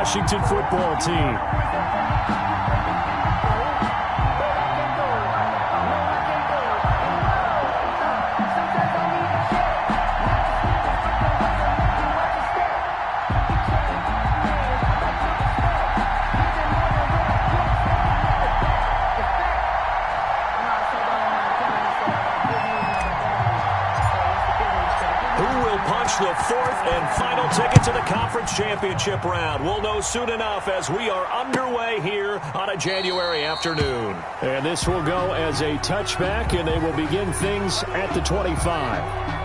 Washington football team. The fourth and final ticket to the conference championship round. We'll know soon enough as we are underway here on a January afternoon. And this will go as a touchback, and they will begin things at the 25.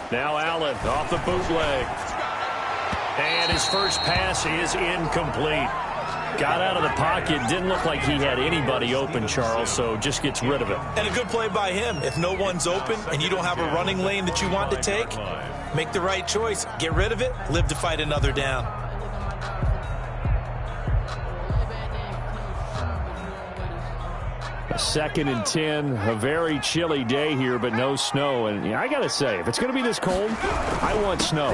Now Allen off the bootleg. And his first pass is incomplete. Got out of the pocket. Didn't look like he had anybody open, Charles, so just gets rid of it. And a good play by him. If no one's open and you don't have a running lane that you want to take, make the right choice. Get rid of it. Live to fight another down. Second and 10, a very chilly day here, but no snow. And I got to say, if it's going to be this cold, I want snow.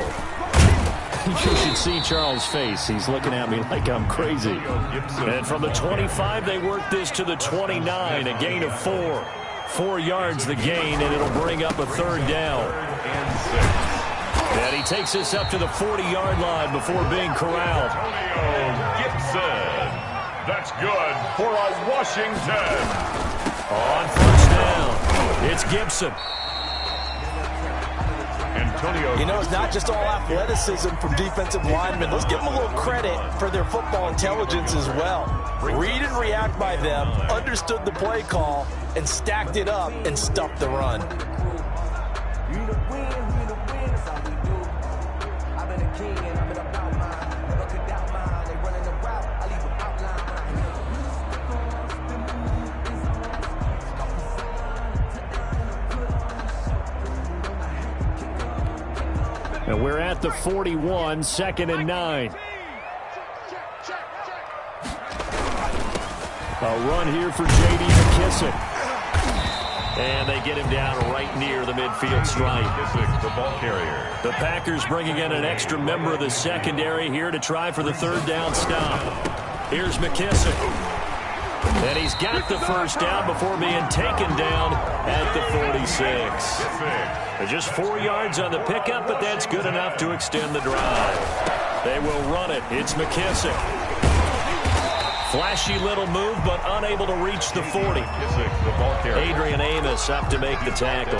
You should see Charles' face. He's looking at me like I'm crazy. And from the 25, they work this to the 29, a gain of 4. 4 yards the gain, and it'll bring up a third down. And he takes this up to the 40-yard line before being corralled. Gibson. That's good for a Washington. On first down, it's Gibson. You know, it's not just all athleticism from defensive linemen. Let's give them a little credit for their football intelligence as well. Read and react by them, understood the play call, and stacked it up and stuffed the run. And we're at the 41, 2nd and 9. A run here for J.D. McKissick. And they get him down right near the midfield stripe. The ball carrier. The Packers bringing in an extra member of the secondary here to try for the third down stop. Here's McKissick. And he's got the first down before being taken down at the 46. Just 4 yards on the pickup, but that's good enough to extend the drive. They will run it. It's McKissick. Flashy little move, but unable to reach the 40. Adrian Amos up to make the tackle.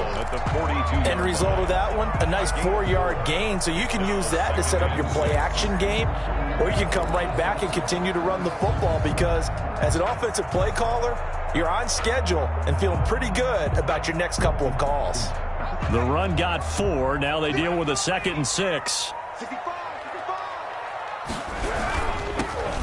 End result of that one, a nice 4-yard gain, so you can use that to set up your play-action game, or you can come right back and continue to run the football because as an offensive play caller, you're on schedule and feeling pretty good about your next couple of calls. The run got 4. Now they deal with a 2nd and 6.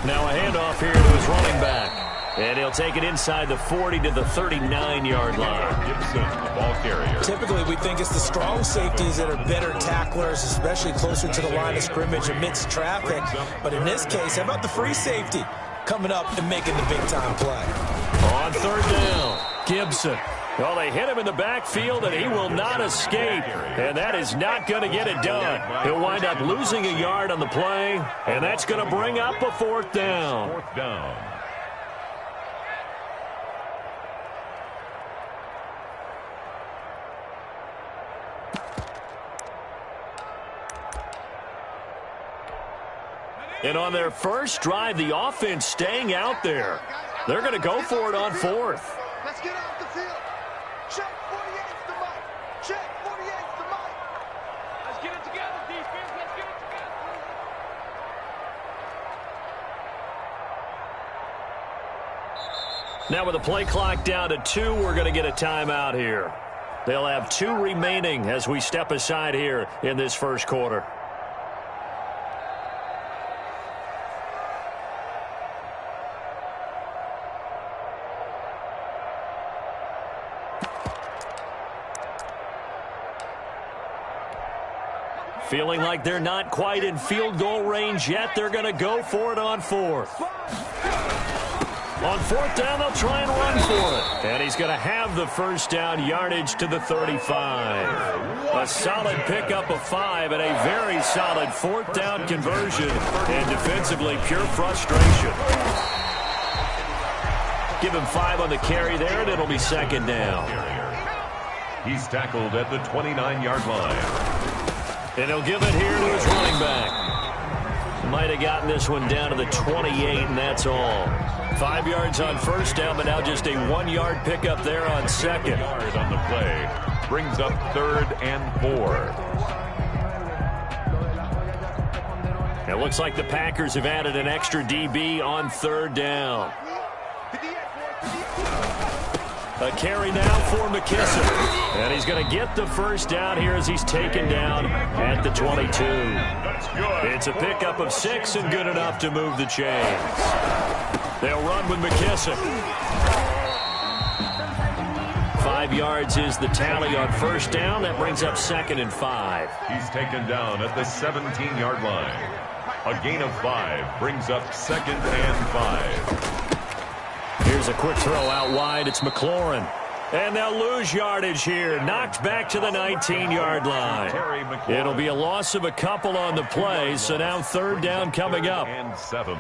Now a handoff here to his running back. And he'll take it inside the 40 to the 39-yard line. Gibson, the ball carrier. Typically, we think it's the strong safeties that are better tacklers, especially closer to the line of scrimmage amidst traffic. But in this case, how about the free safety coming up and making the big-time play? On third down, Gibson. Well, they hit him in the backfield, and he will not escape. And that is not going to get it done. He'll wind up losing a yard on the play, and that's going to bring up a fourth down. Fourth down. And on their first drive, the offense staying out there. They're going to go for it on fourth. Let's get off the field. Check 48's the mic. Check 48's the mic. Let's get it together, defense. Let's get it together. Now with the play clock down to 2, we're going to get a timeout here. They'll have 2 remaining as we step aside here in this first quarter. Feeling like they're not quite in field goal range yet. They're going to go for it on 4th. On 4th down, they'll try and run for it. And he's going to have the first down yardage to the 35. A solid pickup of 5 and a very solid 4th down conversion. And defensively, pure frustration. Give him 5 on the carry there, and it'll be 2nd down. He's tackled at the 29-yard line. And he'll give it here to his running back. Might have gotten this one down to the 28, and that's all. 5 yards on 1st down, but now just a 1-yard pickup there on 2nd. Yard on the play. Brings up 3rd and 4. It looks like the Packers have added an extra DB on 3rd down. A carry now for McKissick. And he's going to get the first down here as he's taken down at the 22. It's a pickup of 6 and good enough to move the chains. They'll run with McKissick. 5 yards is the tally on 1st down. That brings up 2nd and 5. He's taken down at the 17-yard line. A gain of 5 brings up 2nd and 5. Here's a quick throw out wide. It's McLaurin. And they'll lose yardage here. Knocked back to the 19-yard line. It'll be a loss of a couple on the play, so now 3rd down coming up. And 7.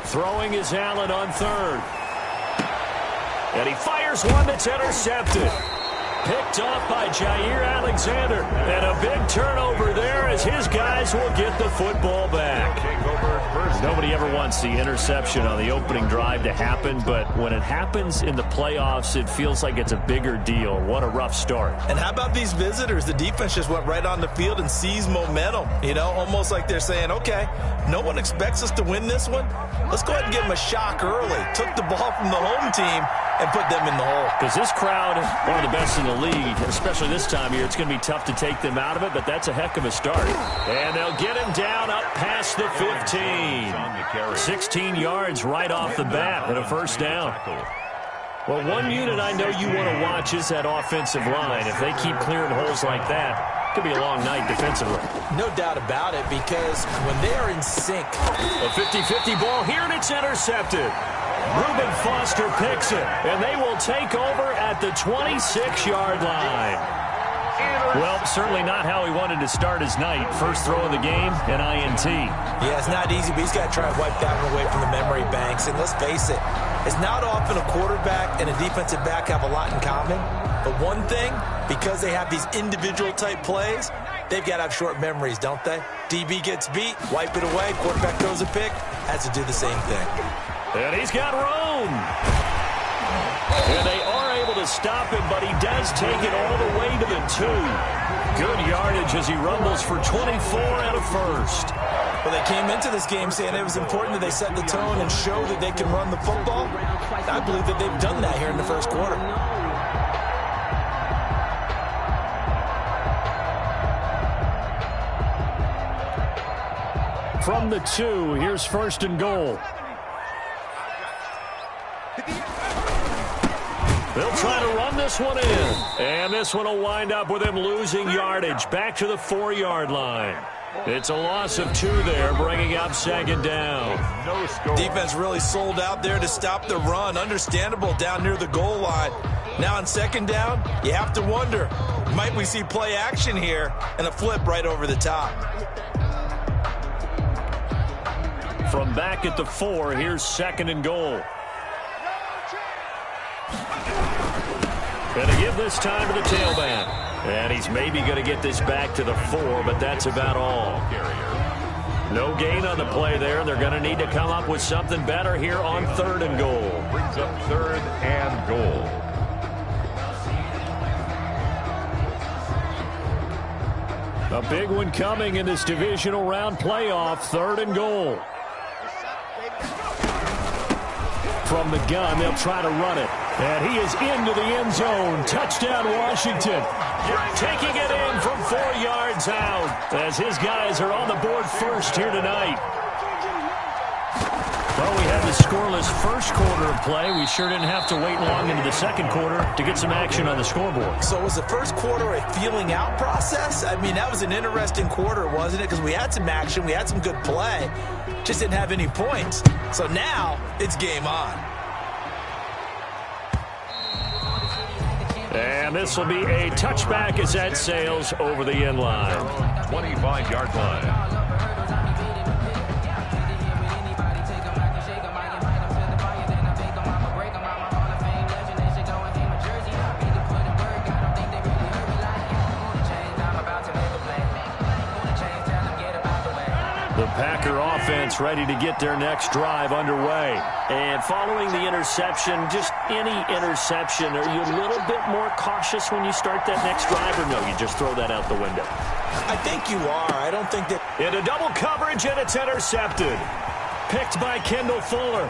Throwing is Allen on 3rd. And he fires one that's intercepted. Picked off by Jair Alexander. And a big turnover there as his guys will get the football back. Nobody ever wants the interception on the opening drive to happen, but when it happens in the playoffs, it feels like it's a bigger deal. What a rough start. And how about these visitors? The defense just went right on the field and seized momentum. You know, almost like they're saying, okay, no one expects us to win this one. Let's go ahead and give them a shock early. Took the ball from the home team and put them in the hole. Because this crowd, one of the best in the league, especially this time of year, it's going to be tough to take them out of it, but that's a heck of a start. And they'll get him down up past the 15. 16 yards right off the bat and a first down. Well, one unit I know you want to watch is that offensive line. If they keep clearing holes like that, it could be a long night defensively. No doubt about it, because when they are in sync. A 50-50 ball here, and it's intercepted. Reuben Foster picks it, and they will take over at the 26-yard line. Well, certainly not how he wanted to start his night. First throw of the game, an INT. Yeah, it's not easy, but he's got to try and wipe that one away from the memory banks. And let's face it, it's not often a quarterback and a defensive back have a lot in common. But one thing, because they have these individual type plays, they've got to have short memories, don't they? DB gets beat, wipe it away, quarterback throws a pick, has to do the same thing. And he's got room. And they are able to stop him, but he does take it all the way to the 2. Good yardage as he rumbles for 24 and a first. Well, they came into this game saying it was important that they set the tone and show that they can run the football. I believe that they've done that here in the first quarter. From the 2, here's 1st and goal. They'll try to run this one in. And this one will wind up with him losing yardage back to the 4-yard line. It's a loss of 2 there, bringing up 2nd down. No score. Defense really sold out there to stop the run. Understandable down near the goal line. Now on 2nd down, you have to wonder, might we see play action here and a flip right over the top? From back at the 4, here's 2nd and goal. Going to give this time to the tailback. And he's maybe going to get this back to the 4, but that's about all. No gain on the play there. They're going to need to come up with something better here on 3rd and goal. Brings up 3rd and goal. A big one coming in this divisional round playoff. 3rd and goal. From the gun, they'll try to run it. And he is into the end zone. Touchdown, Washington. Taking it in from 4 yards out as his guys are on the board first here tonight. Well, we had the scoreless first quarter of play. We sure didn't have to wait long into the second quarter to get some action on the scoreboard. So was the first quarter a feeling out process? I mean, that was an interesting quarter, wasn't it? Because we had some action, we had some good play, just didn't have any points. So now it's game on. And this will be a touchback as that sails over the end line. 25-yard line. The Packer offense ready to get their next drive underway. And following the interception, just any interception, are you a little bit more cautious when you start that next drive, or no, you just throw that out the window? I think you are. I don't think that... Into double coverage, and it's intercepted. Picked by Kendall Fuller.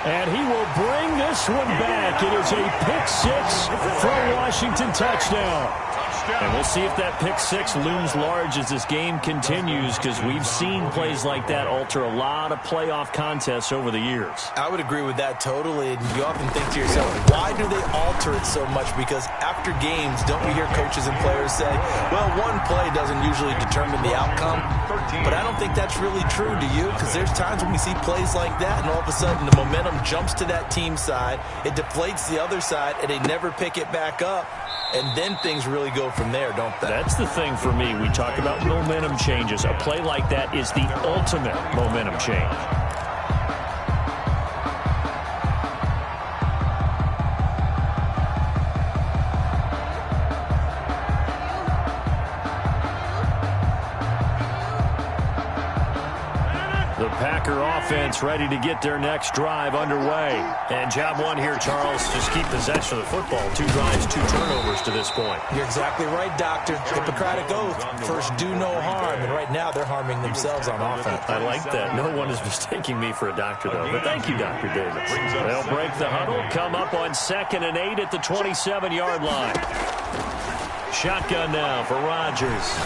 And he will bring this one back. It is a pick 6 for a Washington touchdown. And we'll see if that pick 6 looms large as this game continues, because we've seen plays like that alter a lot of playoff contests over the years. I would agree with that totally. And you often think to yourself, why do they alter it so much? Because after games, don't you hear coaches and players say, well, one play doesn't usually determine the outcome? But I don't think that's really true, do you? Because there's times when we see plays like that, and all of a sudden the momentum jumps to that team side, it deflates the other side, and they never pick it back up. And then things really go from there, don't they? That's the thing for me. We talk about momentum changes. A play like that is the ultimate momentum change. The Packer offense ready to get their next drive underway. And job one here, Charles, just keep possession of the football. 2 drives, 2 turnovers to this point. You're exactly right, Doctor. Hippocratic oath. First, do no harm. And right now, they're harming themselves on offense. I like that. No one is mistaking me for a doctor, though. But thank you, Dr. Davis. They'll break the huddle, come up on 2nd and 8 at the 27-yard line. Shotgun now for Rodgers.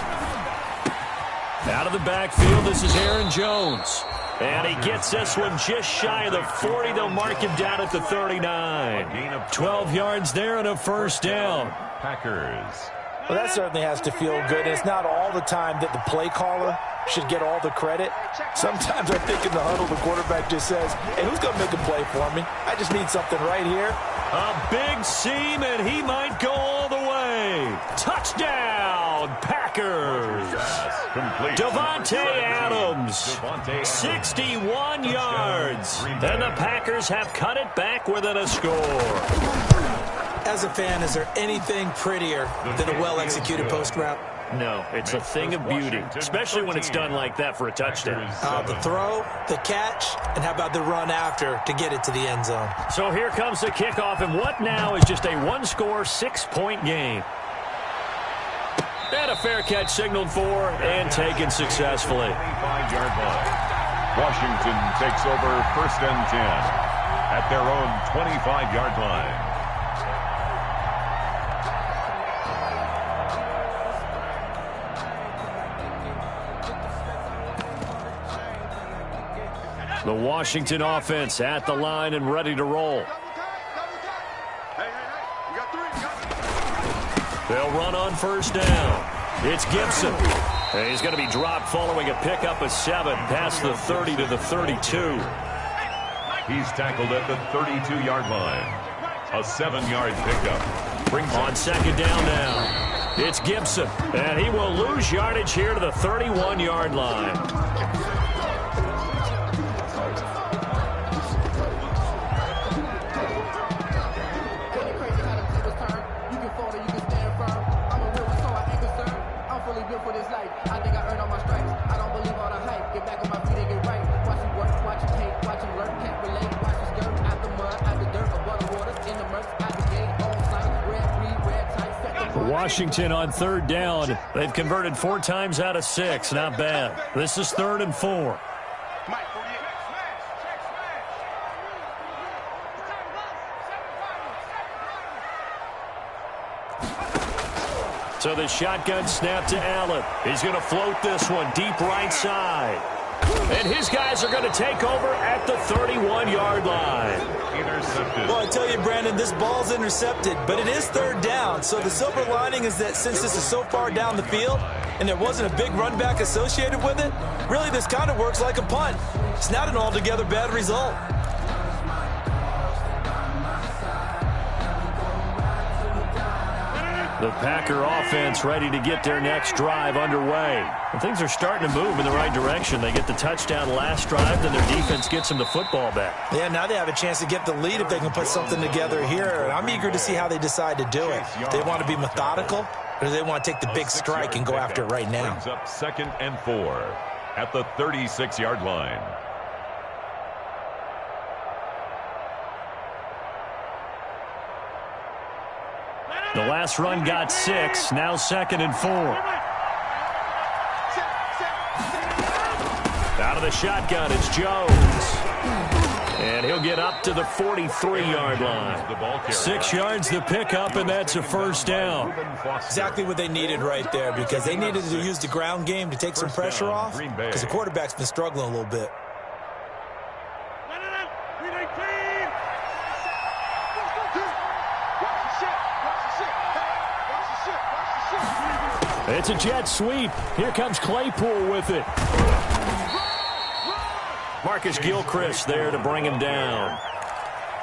Out of the backfield, this is Aaron Jones. And he gets this one just shy of the 40. They'll mark him down at the 39. 12 yards there and a first down. Packers. Well, that certainly has to feel good. And it's not all the time that the play caller should get all the credit. Sometimes I think in the huddle, the quarterback just says, hey, who's going to make a play for me? I just need something right here. A big seam, and he might go all the way. Touchdown, Packers. Davante Adams, 61 yards. And the Packers have cut it back within a score. As a fan, is there anything prettier than a well-executed post route? No, it's a thing of beauty, especially when it's done like that for a touchdown. The throw, the catch, and how about the run after to get it to the end zone? So here comes the kickoff, and what now is just a one-score, 6-point game. And a fair catch signaled for and taken successfully. 25-yard line. Washington takes over 1st and 10 at their own 25-yard line. The Washington offense at the line and ready to roll. They'll run on 1st down. It's Gibson. And he's going to be dropped following a pickup of 7 past the 30 to the 32. He's tackled at the 32-yard line. A 7-yard pickup. Brings on 2nd down now. It's Gibson. And he will lose yardage here to the 31-yard line. phone and you can stand firm. I'm a real one, so I ain't concerned. I'm fully built for this life. I think I earned all my stripes. I don't believe all the hype. Get back on my feet and get right. Watch him work, watch him hate, watch him lurk, can't relate. Watch him skirt out the mud, out the dirt, above the water, in the murk, out the gate, on site, red, green, red, tight, set the bar. Washington on third down. They've converted 4 times out of 6. Not bad. This is 3rd and 4. So the shotgun snap to Allen. He's going to float this one deep right side. And his guys are going to take over at the 31-yard line. Intercepted. Well, I tell you, Brandon, this ball's intercepted, but it is 3rd down. So the silver lining is that since this is so far down the field and there wasn't a big run back associated with it, really this kind of works like a punt. It's not an altogether bad result. The Packer offense ready to get their next drive underway. And things are starting to move in the right direction. They get the touchdown last drive, then their defense gets them the football back. Yeah, now they have a chance to get the lead if they can put something together here. And I'm eager to see how they decide to do it. They want to be methodical, or do they want to take the big strike and go after it right now? Brings up 2nd and 4 at the 36-yard line. The last run got 6. Now 2nd and 4. Out of the shotgun, it's Jones. And he'll get up to the 43-yard line. 6 yards the pickup, and that's a 1st down. Exactly what they needed right there, because they needed to use the ground game to take some pressure off, because the quarterback's been struggling a little bit. It's a jet sweep. Here comes Claypool with it. Marcus Gilchrist there to bring him down.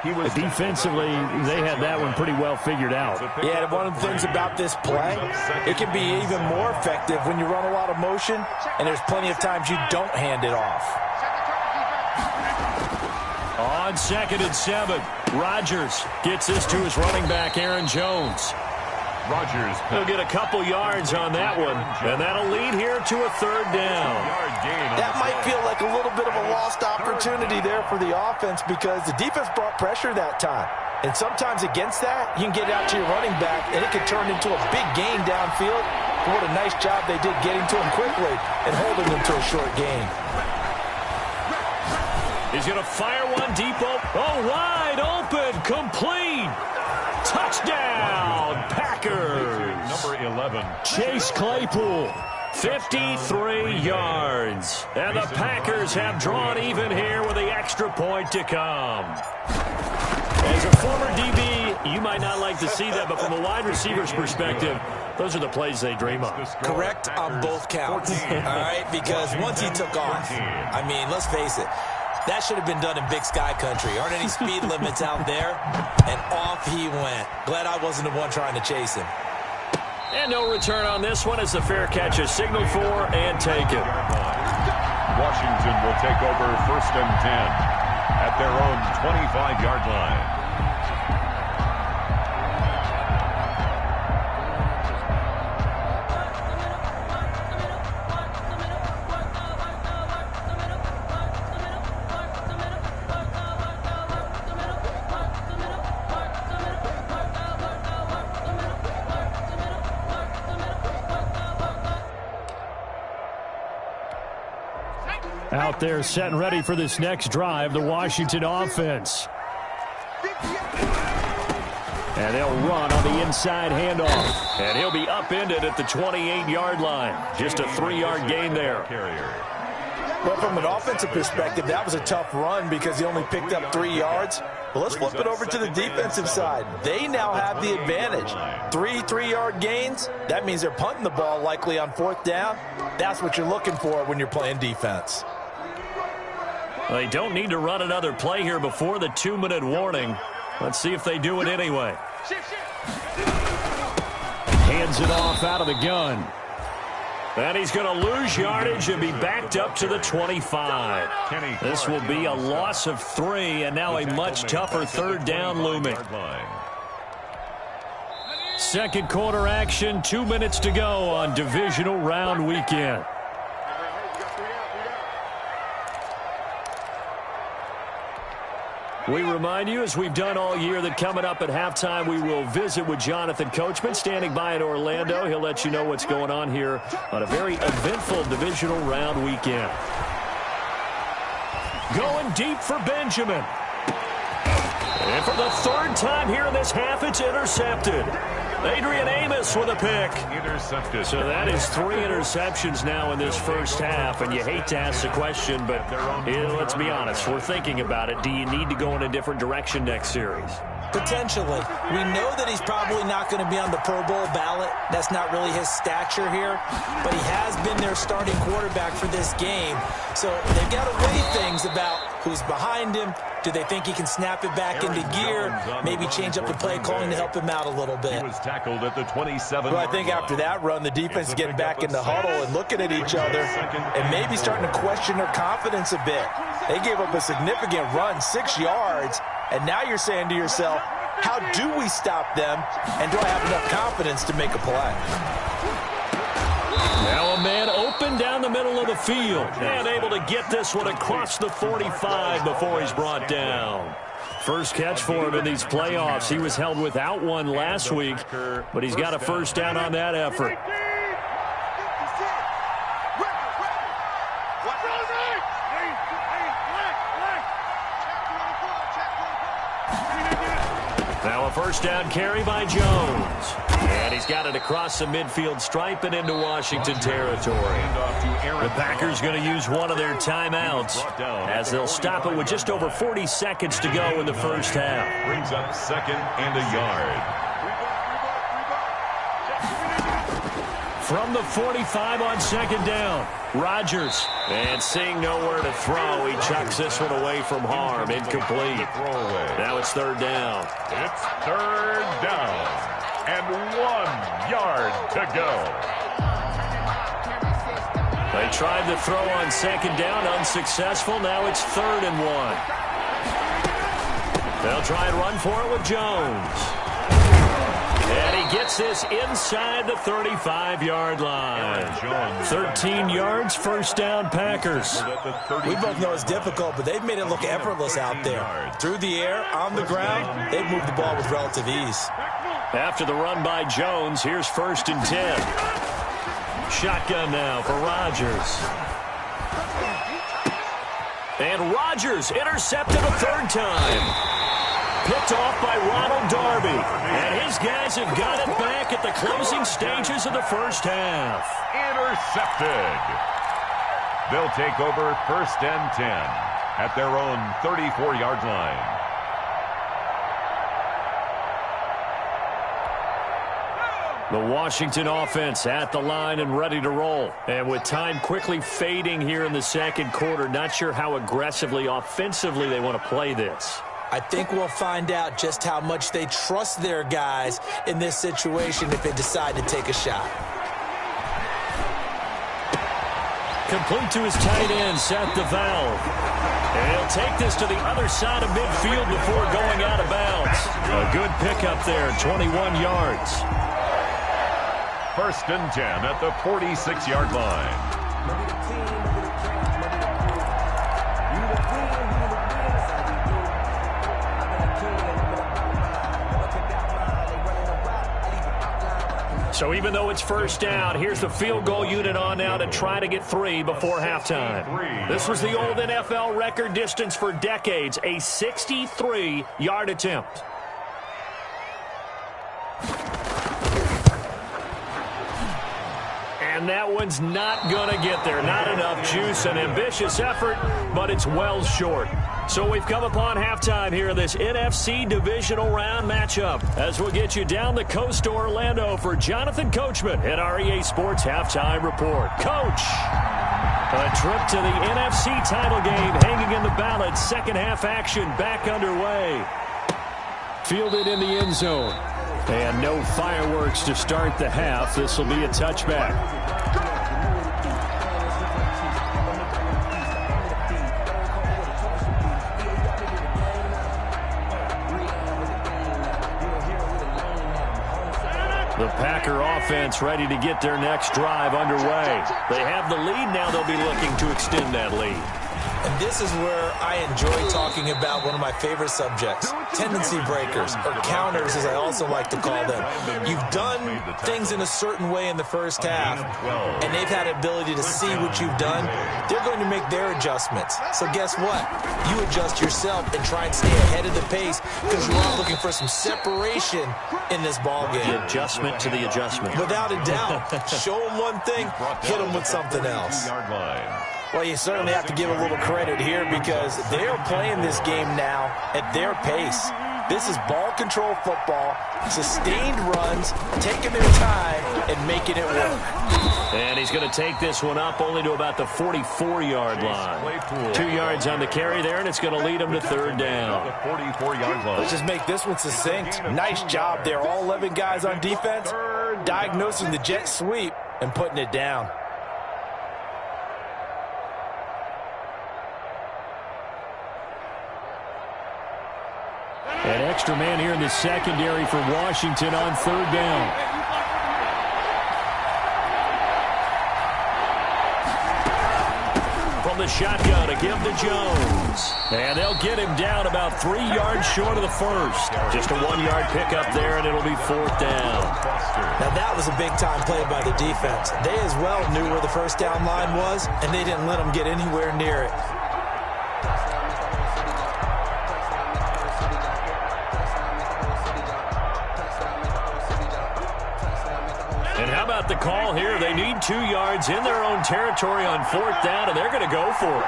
Defensively, they had that one pretty well figured out. Yeah, one of the things about this play, it can be even more effective when you run a lot of motion, and there's plenty of times you don't hand it off. On 2nd and 7, Rodgers gets this to his running back, Aaron Jones. Rodgers. He'll get a couple yards on that one, and that'll lead here to a 3rd down. That might feel like a little bit of a lost opportunity there for the offense because the defense brought pressure that time. And sometimes against that, you can get out to your running back, and it can turn into a big gain downfield. But what a nice job they did getting to him quickly and holding him to a short gain. He's going to fire one deep open. Oh, wide open, complete. Touchdown, Packers. Number 11. Chase Claypool, 53 yards. And the Packers have drawn even here with the extra point to come. As a former DB, you might not like to see that, but from a wide receiver's perspective, those are the plays they dream of. Correct on both counts. All right, because once he took off, I mean, let's face it, that should have been done in Big Sky Country. Aren't any speed limits out there? And off he went. Glad I wasn't the one trying to chase him. And no return on this one as the fair catch is signaled for and taken. Washington will take over 1st and 10 at their own 25-yard line. Out there set and ready for this next drive, the Washington offense. And they'll run on the inside handoff. And he'll be upended at the 28-yard line. Just a 3-yard gain there. Well, from an offensive perspective, that was a tough run because he only picked up 3 yards. But let's flip it over to the defensive side. They now have the advantage. 3-3-yard gains, that means they're punting the ball likely on 4th down. That's what you're looking for when you're playing defense. They don't need to run another play here before the 2-minute warning. Let's see if they do it anyway. Hands it off out of the gun. And he's going to lose yardage and be backed up to the 25. This will be a loss of 3, and now a much tougher 3rd down looming. second quarter action, 2 minutes to go on divisional round weekend. We remind you, as we've done all year, that coming up at halftime, we will visit with Jonathan Coachman, standing by in Orlando. He'll let you know what's going on here on a very eventful divisional round weekend. Going deep for Benjamin. And for the third time here in this half, it's intercepted. Adrian Amos with a pick. Intercepted. So that is 3 interceptions now in this first half, and you hate to ask the question, but let's be honest. We're thinking about it. Do you need to go in a different direction next series? Potentially. We know that he's probably not going to be on the Pro Bowl ballot. That's not really his stature here. But he has been their starting quarterback for this game. So they've got to weigh things about who's behind him. Do they think he can snap it back into gear? Maybe change up the play calling to help him out a little bit. He was tackled at the 27. Well, I think after that run, the defense is getting back in the huddle and looking at each other and maybe starting to question their confidence a bit. They gave up a significant run, 6 yards, and now you're saying to yourself, how do we stop them, and do I have enough confidence to make a play? Now a man open down the middle of the field and able to get this one across the 45 before he's brought down. First catch for him in these playoffs. He was held without one last week, but he's got a first down on that effort. Now a first down carry by Jones. And he's got it across the midfield stripe and into Washington territory. The Packers going to use one of their timeouts as they'll stop it with just over 40 seconds to go in the first half. Brings up second and a yard. From the 45 on second down, Rodgers. And seeing nowhere to throw, he chucks this one away from harm. Incomplete. Now it's third down. It's third down. And 1 yard to go. They tried to throw on second down, unsuccessful. Now it's 3rd and 1. They'll try and run for it with Jones. And he gets this inside the 35-yard line. 13 yards, first down, Packers. We both know it's difficult, but they've made it look effortless out there. Through the air, on the ground, they've moved the ball with relative ease. After the run by Jones, here's 1st and 10. Shotgun now for Rodgers. And Rodgers intercepted a 3rd time. Picked off by Ronald Darby. And his guys have got it back at the closing stages of the first half. Intercepted. They'll take over 1st and 10 at their own 34-yard line. The Washington offense at the line and ready to roll. And with time quickly fading here in the second quarter, not sure how aggressively, offensively they want to play this. I think we'll find out just how much they trust their guys in this situation if they decide to take a shot. Complete to his tight end, Seth DeValve. And he'll take this to the other side of midfield before going out of bounds. A good pickup there, 21 yards. 1st and 10 at the 46-yard line. So even though it's first down, here's the field goal unit on now to try to get 3 before halftime. This was the old NFL record distance for decades, a 63-yard attempt. And that one's not going to get there. Not enough juice. An ambitious effort, but it's well short. So we've come upon halftime here in this NFC divisional round matchup as we'll get you down the coast to Orlando for Jonathan Coachman at our EA Sports Halftime Report. Coach, a trip to the NFC title game hanging in the balance. Second half action back underway. Fielded in the end zone. And no fireworks to start the half. This will be a touchback. The Packer offense ready to get their next drive underway. They have the lead now. They'll be looking to extend that lead. And this is where I enjoy talking about one of my favorite subjects, tendency breakers, or counters as I also like to call them. You've done things in a certain way in the first half, and they've had the ability to see what you've done. They're going to make their adjustments. So guess what? You adjust yourself and try and stay ahead of the pace because you are looking for some separation in this ball game. The adjustment to the adjustment. Without a doubt. Show them one thing, hit them with something else. Well, you certainly have to give a little credit here because they are playing this game now at their pace. This is ball control football, sustained runs, taking their time and making it work. And he's going to take this one up only to about the 44-yard line. 2 yards on the carry there, and it's going to lead him to third down. 44-yard line. Let's just make this one succinct. Nice job there. All 11 guys on defense diagnosing the jet sweep and putting it down. An extra man here in the secondary for Washington on third down. From the shotgun, a give to Jones. And they'll get him down about 3 yards short of the first. Just a 1-yard pickup there, and it'll be fourth down. Now that was a big-time play by the defense. They as well knew where the first down line was, and they didn't let them get anywhere near it. And how about the call here? They need 2 yards in their own territory on fourth down, and they're going to go for it.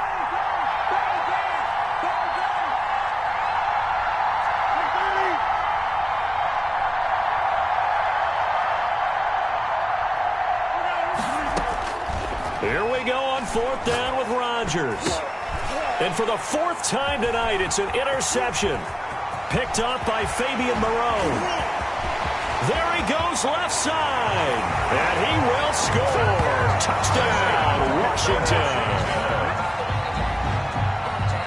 Here we go on fourth down with Rodgers. And for the fourth time tonight, it's an interception. Picked up by Fabian Moreau. There he goes left side. And he will score. Touchdown, Washington.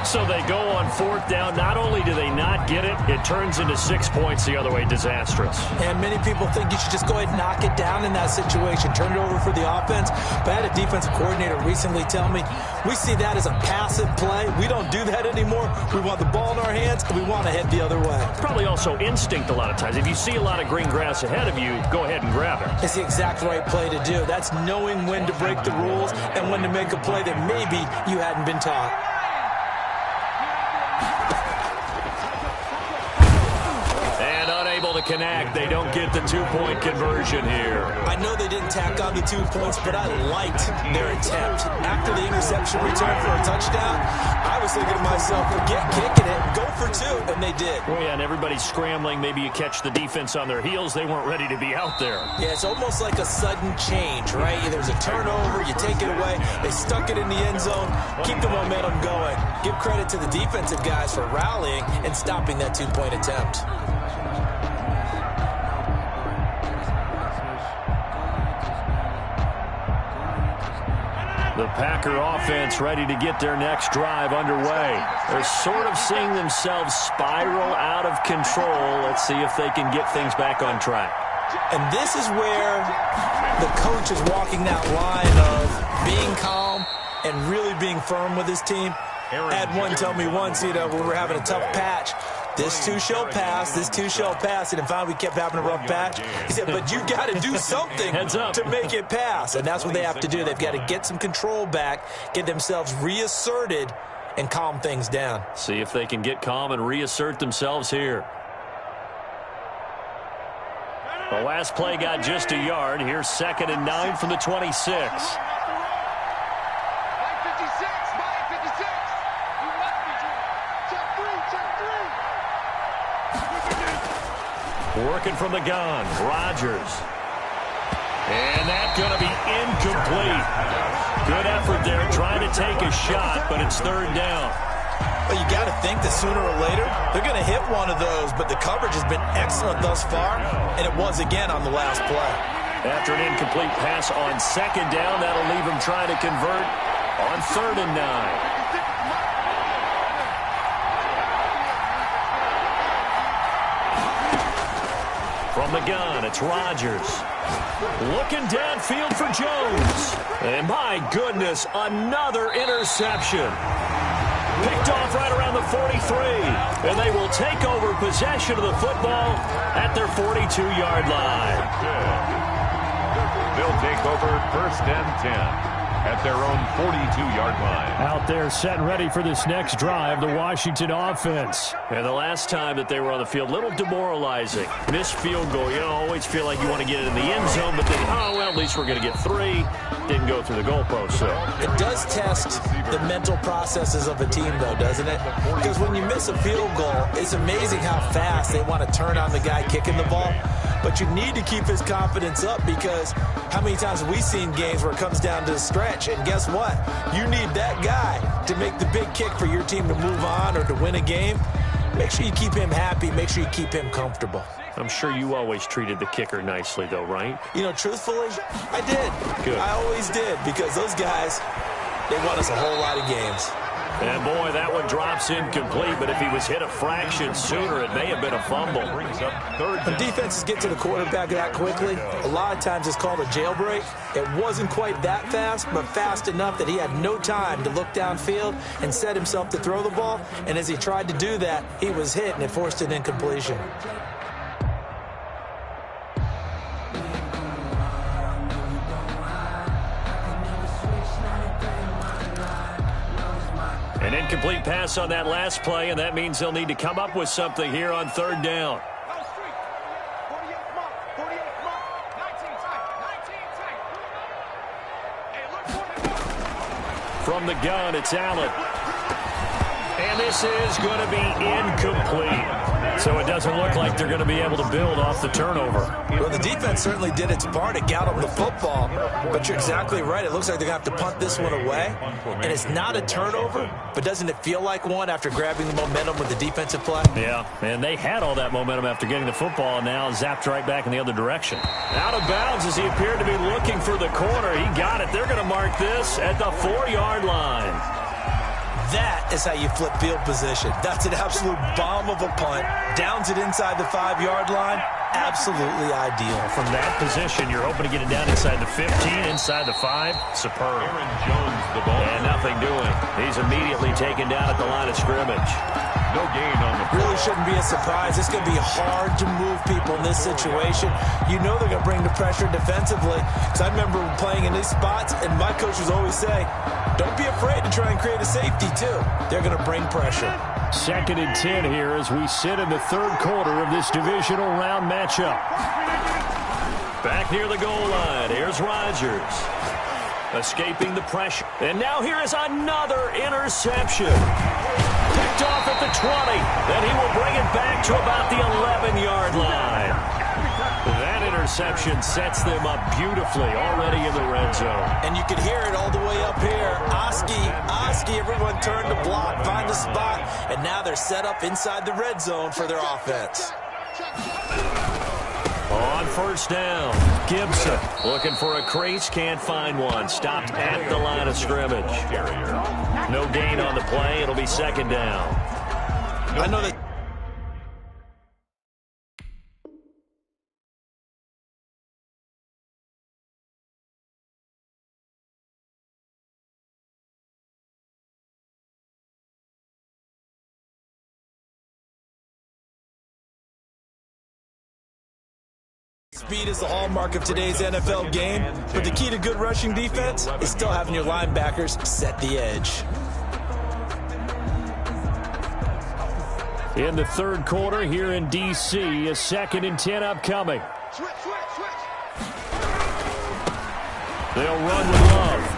So they go on fourth down. Not only do they not get it, it turns into 6 points the other way. Disastrous. And many people think you should just go ahead and knock it down in that situation. Turn it over for the offense. But I had a defensive coordinator recently tell me, we see that as a passive play. We don't do that anymore. We want the ball in our hands, and we want to head the other way. Probably also instinct a lot of times. If you see a lot of green grass ahead of you, go ahead and grab it. It's the exact right play to do. That's knowing when to break the rules and when to make a play that maybe you hadn't been taught. Able to connect. They don't get the 2-point conversion here. I know they didn't tack on the 2 points, but I liked their attempt. After the interception return for a touchdown, I was thinking to myself, forget kicking it, go for 2, and they did. Well, yeah, and everybody's scrambling. Maybe you catch the defense on their heels. They weren't ready to be out there. Yeah, it's almost like a sudden change, right? There's a turnover, you take it away, they stuck it in the end zone, keep the momentum going. Give credit to the defensive guys for rallying and stopping that 2-point attempt. The Packer offense ready to get their next drive underway. They're sort of seeing themselves spiral out of control. Let's see if they can get things back on track. And this is where the coach is walking that line of being calm and really being firm with his team. I had one tell me once, when we were having a tough patch, this too shall pass, this too shall pass. And finally we kept having a rough patch. He said, but you got to do something to make it pass. And that's what they have to do. They've got to get some control back, get themselves reasserted, and calm things down. See if they can get calm and reassert themselves here. The last play got just a yard. Here's 2nd and 9 from the 26. Working from the gun, Rodgers. And that's going to be incomplete. Good effort there, trying to take a shot, but it's third down. Well, you got to think that sooner or later, they're going to hit one of those, but the coverage has been excellent thus far, and it was again on the last play. After an incomplete pass on 2nd down, that'll leave them trying to convert on 3rd and 9. From From the gun, it's Rodgers. Looking downfield for Jones. And my goodness, another interception. Picked off right around the 43. And they will take over possession of the football at their 42-yard line. They'll take over 1st and 10 at their own 42-yard line. Out there set and ready for this next drive, the Washington offense. And the last time that they were on the field, a little demoralizing. Missed field goal. You know, always feel like you want to get it in the end zone, but then, oh, well, at least we're going to get 3. Didn't go through the goalpost, so. It does test the mental processes of a team, though, doesn't it? Because when you miss a field goal, it's amazing how fast they want to turn on the guy kicking the ball. But you need to keep his confidence up, because how many times have we seen games where it comes down to the stretch? And guess what? You need that guy to make the big kick for your team to move on or to win a game. Make sure you keep him happy. Make sure you keep him comfortable. I'm sure you always treated the kicker nicely, though, right? You know, truthfully, I did. Good. I always did, because those guys, they won us a whole lot of games. And, boy, that one drops incomplete, but if he was hit a fraction sooner, it may have been a fumble. When defenses get to the quarterback that quickly, a lot of times it's called a jailbreak. It wasn't quite that fast, but fast enough that he had no time to look downfield and set himself to throw the ball. And as he tried to do that, he was hit, and it forced an incompletion. An incomplete pass on that last play, and that means they'll need to come up with something here on 3rd down. From the gun, it's Allen. And this is going to be incomplete. So it doesn't look like they're going to be able to build off the turnover. Well, the defense certainly did its part to get them the football, but you're exactly right. It looks like they're going to have to punt this one away, and it's not a turnover, but doesn't it feel like one after grabbing the momentum with the defensive play? Yeah, and they had all that momentum after getting the football, and now zapped right back in the other direction. Out of bounds as he appeared to be looking for the corner. He got it. They're going to mark this at the 4-yard line. That is how you flip field position. That's an absolute bomb of a punt. Downs it inside the 5-yard line. Absolutely ideal. From that position, you're hoping to get it down inside the 15, inside the 5. Superb. Aaron Jones, the ball. And nothing doing. He's immediately taken down at the line of scrimmage. No gain on the play. Really shouldn't be a surprise. It's going to be hard to move people in this situation. You know they're going to bring the pressure defensively. Because I remember playing in these spots, and my coaches always say, don't be afraid to try and create a safety, too. They're going to bring pressure. 2nd and 10 here as we sit in the 3rd quarter of this divisional round matchup. Back near the goal line, here's Rodgers. Escaping the pressure. And now here is another interception. Picked off at the 20. Then he will bring it back to about the 11-yard line. That interception sets them up beautifully already in the red zone. And you can hear it all the way up here. Oski, everyone turned to block, find a spot, and now they're set up inside the red zone for their offense. On 1st down, Gibson looking for a crease, can't find one. Stopped at the line of scrimmage. No gain on the play. It'll be 2nd down. I know that. Speed is the hallmark of today's NFL game, but the key to good rushing defense is still having your linebackers set the edge. In the 3rd quarter here in D.C., a 2nd and 10 upcoming. They'll run with Love.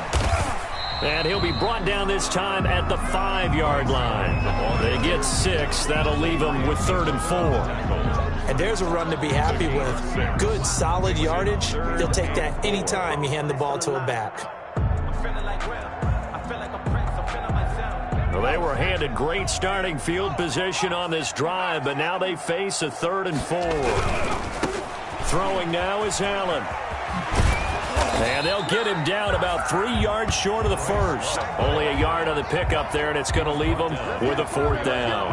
And he'll be brought down this time at the 5-yard line. They get 6. That'll leave them with 3rd and 4. And there's a run to be happy with. Good, solid yardage. They'll take that anytime you hand the ball to a back. Well, they were handed great starting field position on this drive, but now they face a 3rd and 4. Throwing now is Allen. And they'll get him down about 3 yards short of the 1st. Only a yard on the pickup there, and it's going to leave them with a 4th down.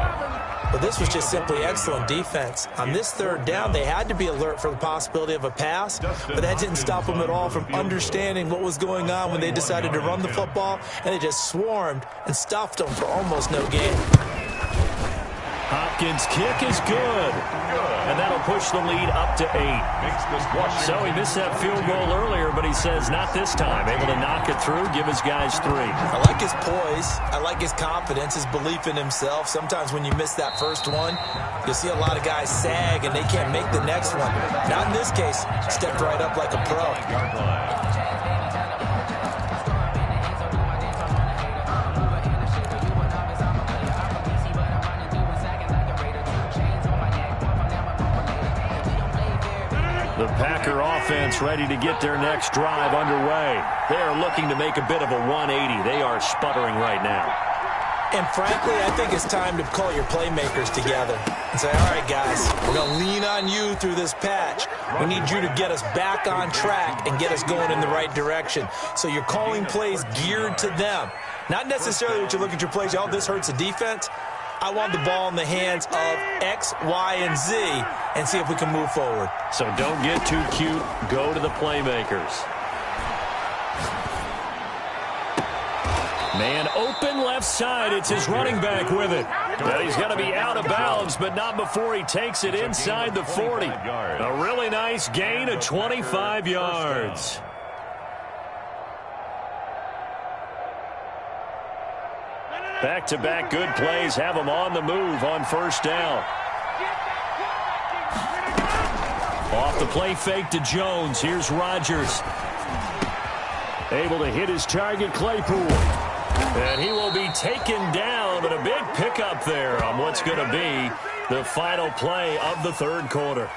But this was just simply excellent defense. On this third down, they had to be alert for the possibility of a pass, but that didn't stop them at all from understanding what was going on when they decided to run the football, and they just swarmed and stuffed them for almost no gain. Hopkins' kick is good. And that'll push the lead up to 8. So he missed that field goal earlier, but he says not this time. Able to knock it through, give his guys 3. I like his poise. I like his confidence, his belief in himself. Sometimes when you miss that first one, you'll see a lot of guys sag and they can't make the next one. Not in this case. Stepped right up like a pro. The Packer offense ready to get their next drive underway. They are looking to make a bit of a 180. They are sputtering right now. And frankly, I think it's time to call your playmakers together and say, all right, guys, we're going to lean on you through this patch. We need you to get us back on track and get us going in the right direction. So you're calling plays geared to them. Not necessarily that you look at your plays, oh, this hurts the defense. I want the ball in the hands of X, Y, and Z and see if we can move forward. So don't get too cute. Go to the playmakers. Man open left side. It's his running back with it. And he's going to be out of bounds, but not before he takes it inside the 40. A really nice gain of 25 yards. Back-to-back good plays have him on the move on first down. Off the play fake to Jones. Here's Rodgers. Able to hit his target, Claypool. And he will be taken down, but a big pickup there on what's going to be the final play of the third quarter.